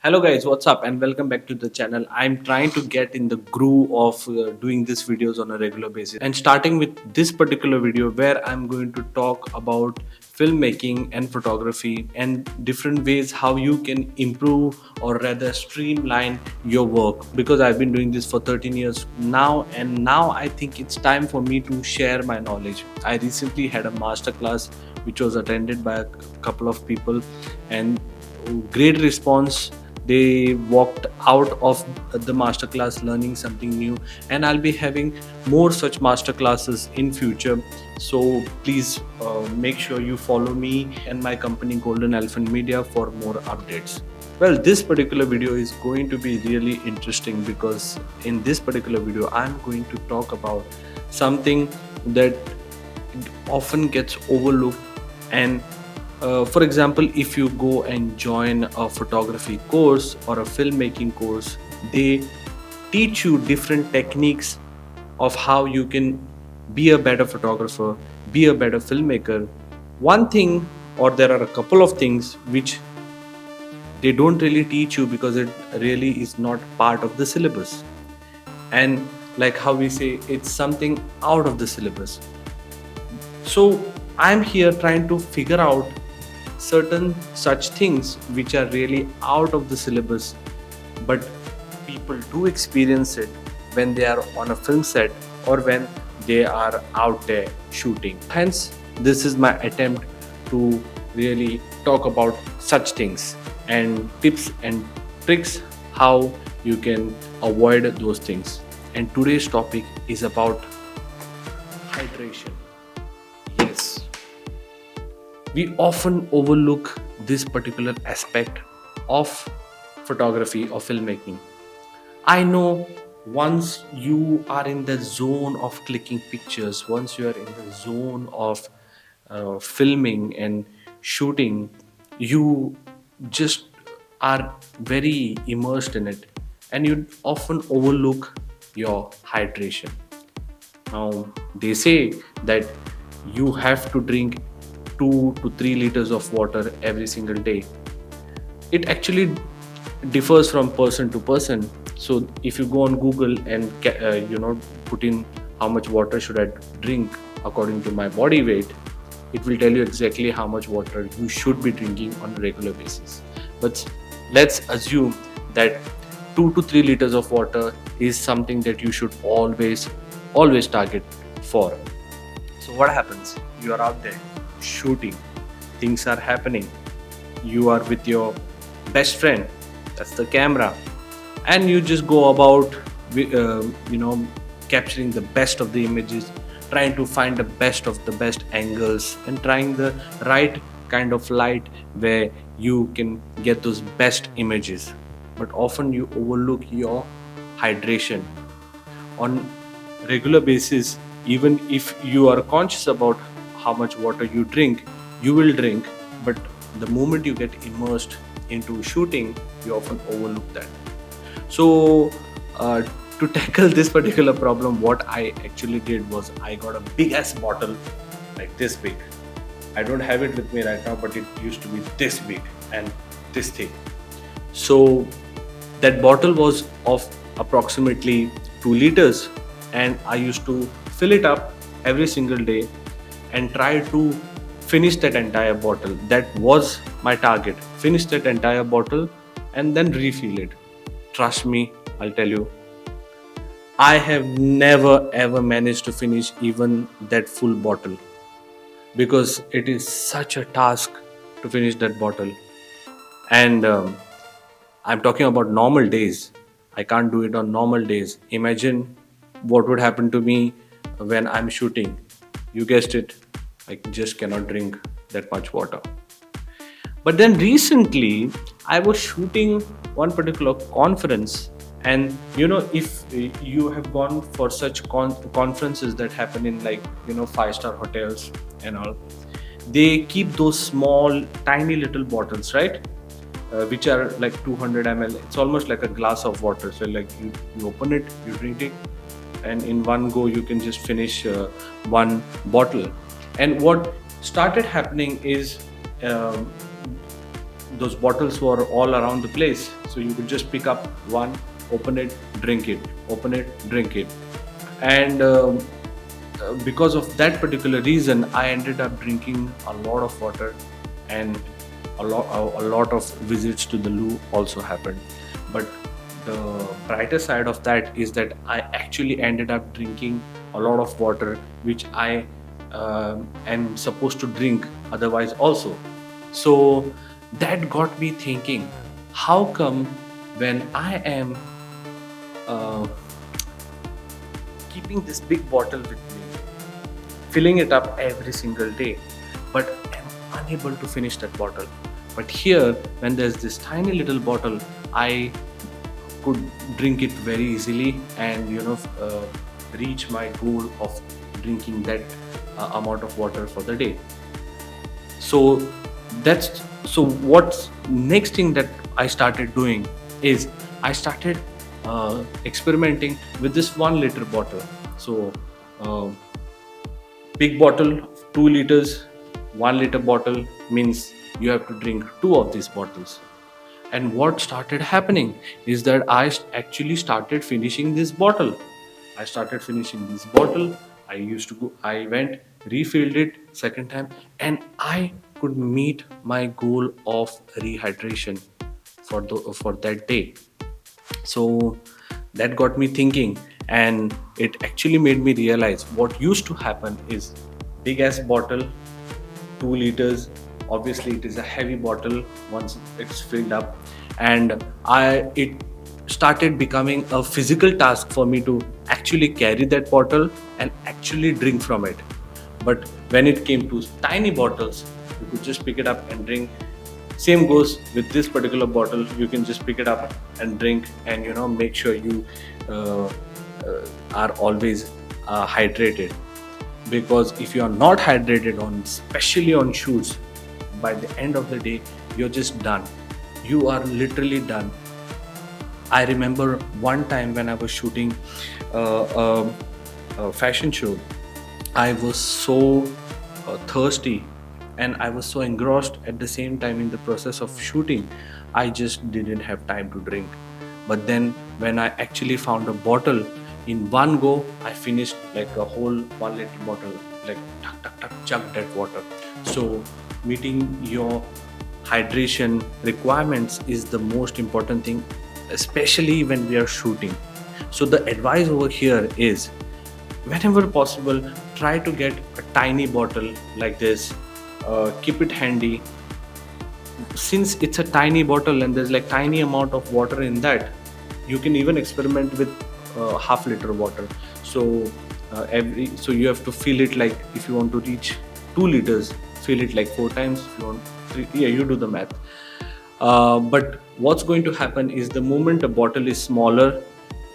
Hello guys, what's up and welcome back to the channel. I'm trying to get in the groove of doing these videos on a regular basis and starting with this particular video where I'm going to talk about filmmaking and photography and different ways how you can improve or rather streamline your work, because I've been doing this for 13 years now and now I think it's time for me to share my knowledge. I recently had a masterclass which was attended by a couple of people and great response. They walked out of the masterclass learning something new, and I'll be having more such masterclasses in future. So please make sure you follow me and my company Golden Elephant Media for more updates. Well, this particular video is going to be really interesting because in this particular video I'm going to talk about something that often gets overlooked. And for example, if you go and join a photography course or a filmmaking course, they teach you different techniques of how you can be a better photographer, be a better filmmaker. One thing, or there are a couple of things which they don't really teach you because it really is not part of the syllabus. And like how we say, it's something out of the syllabus. So I'm here trying to figure out certain such things which are really out of the syllabus, but people do experience it when they are on a film set or when they are out there shooting. Hence, this is my attempt to really talk about such things and tips and tricks how you can avoid those things. And today's topic is about hydration. Yes, we often overlook this particular aspect of photography or filmmaking. I know once you are in the zone of clicking pictures, once you are in the zone of filming and shooting, you just are very immersed in it and you often overlook your hydration. Now, they say that you have to drink 2 to 3 liters of water every single day. It actually differs from person to person. So if you go on Google and put in how much water should I drink according to my body weight, it will tell you exactly how much water you should be drinking on a regular basis. But let's assume that 2 to 3 liters of water is something that you should always target for. So what happens? You are out there shooting, things are happening, you are with your best friend, that's the camera, and you just go about capturing the best of the images, trying to find the best of the best angles and trying the right kind of light where you can get those best images. But often you overlook your hydration. On regular basis, even if you are conscious about how much water you drink, you will drink, but the moment you get immersed into shooting, you often overlook that. So to tackle this particular problem, what I actually did was I got a big ass bottle like this big. I don't have it with me right now, but it used to be this big and this thick. So that bottle was of approximately 2 liters, and I used to fill it up every single day and try to finish that entire bottle. That was my target. Finish that entire bottle and then refill it. Trust me, I'll tell you, I have never ever managed to finish even that full bottle because it is such a task to finish that bottle. And I'm talking about normal days. I can't do it on normal days. Imagine what would happen to me when I'm shooting. You guessed it, I just cannot drink that much water. But then recently, I was shooting one particular conference, and if you have gone for such conferences that happen in 5-star hotels and all, they keep those small, tiny little bottles, right? Which are like 200 ml. It's almost like a glass of water. So like you open it, you drink it, and in one go you can just finish one bottle. And what started happening is those bottles were all around the place, so you could just pick up one, open it, drink it, open it, drink it. And because of that particular reason, I ended up drinking a lot of water, and a lot of visits to the loo also happened. But the brighter side of that is that I actually ended up drinking a lot of water, which I am supposed to drink otherwise also. So that got me thinking, how come when I am uh, keeping this big bottle with me, filling it up every single day, but am unable to finish that bottle? But here, when there's this tiny little bottle, I could drink it very easily, and reach my goal of drinking that amount of water for the day. So that's so what's next thing that I started doing is I started experimenting with this 1 liter bottle. So uh, big bottle, 2 liters, 1 liter bottle means you have to drink two of these bottles. And what started happening is that actually started finishing this bottle. I started finishing this bottle. I went, refilled it second time, and I could meet my goal of rehydration for that day. So that got me thinking, and it actually made me realize what used to happen is big ass bottle, 2 liters. Obviously, it is a heavy bottle once it's filled up, and it started becoming a physical task for me to actually carry that bottle and actually drink from it. But when it came to tiny bottles, you could just pick it up and drink. Same goes with this particular bottle. You can just pick it up and drink, and make sure you uh, are always hydrated. Because if you are not hydrated on, especially on shoots, by the end of the day you're just done. You are literally done. I remember one time when I was shooting a fashion show. I was so thirsty, and I was so engrossed at the same time in the process of shooting, I just didn't have time to drink. But then when I actually found a bottle, in one go I finished like a whole 1 liter bottle, like tuck tuck tuck, chugged that water. So meeting your hydration requirements is the most important thing, especially when we are shooting. So the advice over here is, whenever possible, try to get a tiny bottle like this. Keep it handy. Since it's a tiny bottle and there's like tiny amount of water in that, you can even experiment with half-liter water. So so you have to fill it, like if you want to reach 2 liters, fill it like 4 times. If you want 3, yeah, you do the math. But what's going to happen is, the moment a bottle is smaller,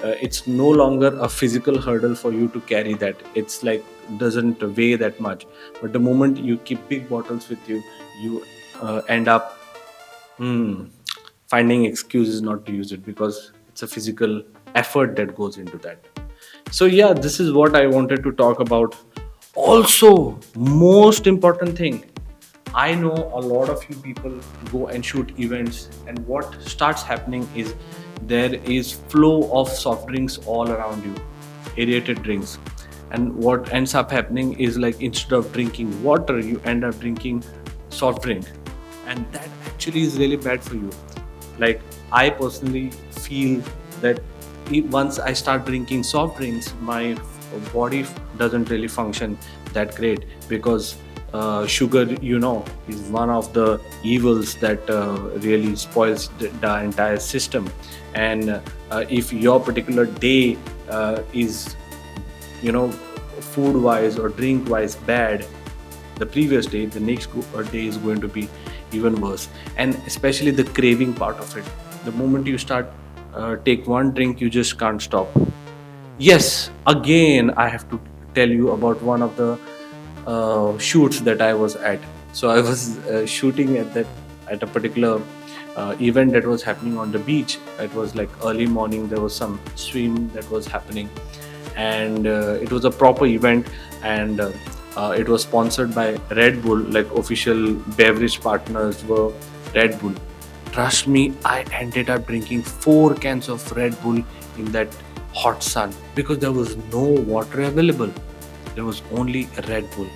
it's no longer a physical hurdle for you to carry that. It's like doesn't weigh that much. But the moment you keep big bottles with you, you end up finding excuses not to use it, because it's a physical effort that goes into that. So yeah, this is what I wanted to talk about. Also, most important thing, I know a lot of you people go and shoot events, and what starts happening is there is flow of soft drinks all around you, aerated drinks. And what ends up happening is, like, instead of drinking water, you end up drinking soft drink, and that actually is really bad for you. Like, I personally feel that once I start drinking soft drinks, my body doesn't really function that great, because sugar, is one of the evils that really spoils the entire system. And if your particular day is, food wise or drink wise bad, the previous day, the next day is going to be even worse. And especially the craving part of it, the moment you start take one drink, you just can't stop. Yes, again, I have to tell you about one of the shoots that I was at. So I was shooting at a particular event that was happening on the beach. It was like early morning. There was some swim that was happening, and it was a proper event, and it was sponsored by Red Bull. Like, official beverage partners were Red Bull. Trust me, I ended up drinking 4 cans of Red Bull in that hot sun because there was no water available. There was only Red Bull.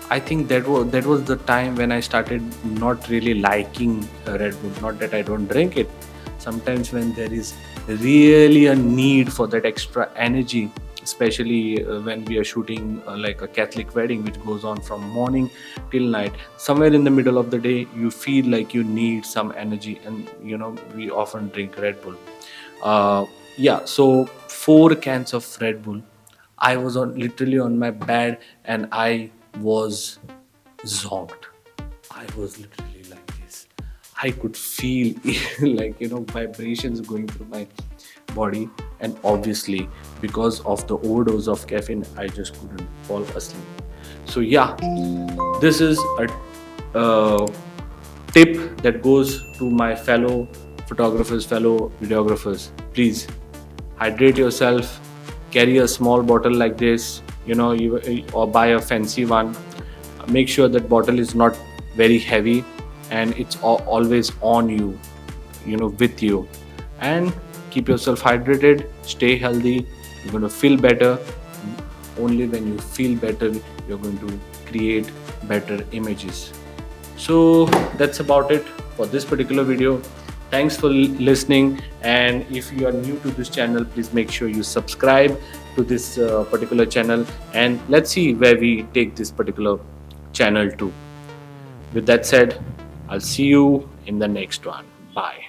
I think that was the time when I started not really liking Red Bull. Not that I don't drink it. Sometimes when there is really a need for that extra energy, especially when we are shooting like a Catholic wedding, which goes on from morning till night. Somewhere in the middle of the day, you feel like you need some energy, and we often drink Red Bull. Uh, yeah, so 4 cans of Red Bull. I was literally on my bed and I was zonked. I was literally like this. I could feel like vibrations going through my body, and obviously because of the overdose of caffeine, I just couldn't fall asleep. So yeah, this is a tip that goes to my fellow photographers, fellow videographers. Please hydrate yourself, carry a small bottle like this, or buy a fancy one. Make sure that bottle is not very heavy and it's always on you, with you. And keep yourself hydrated, stay healthy. You're going to feel better. Only when you feel better, you're going to create better images. So that's about it for this particular video. Thanks for listening, and if you are new to this channel, please make sure you subscribe to this particular channel, and let's see where we take this particular channel to. With that said, I'll see you in the next one. Bye.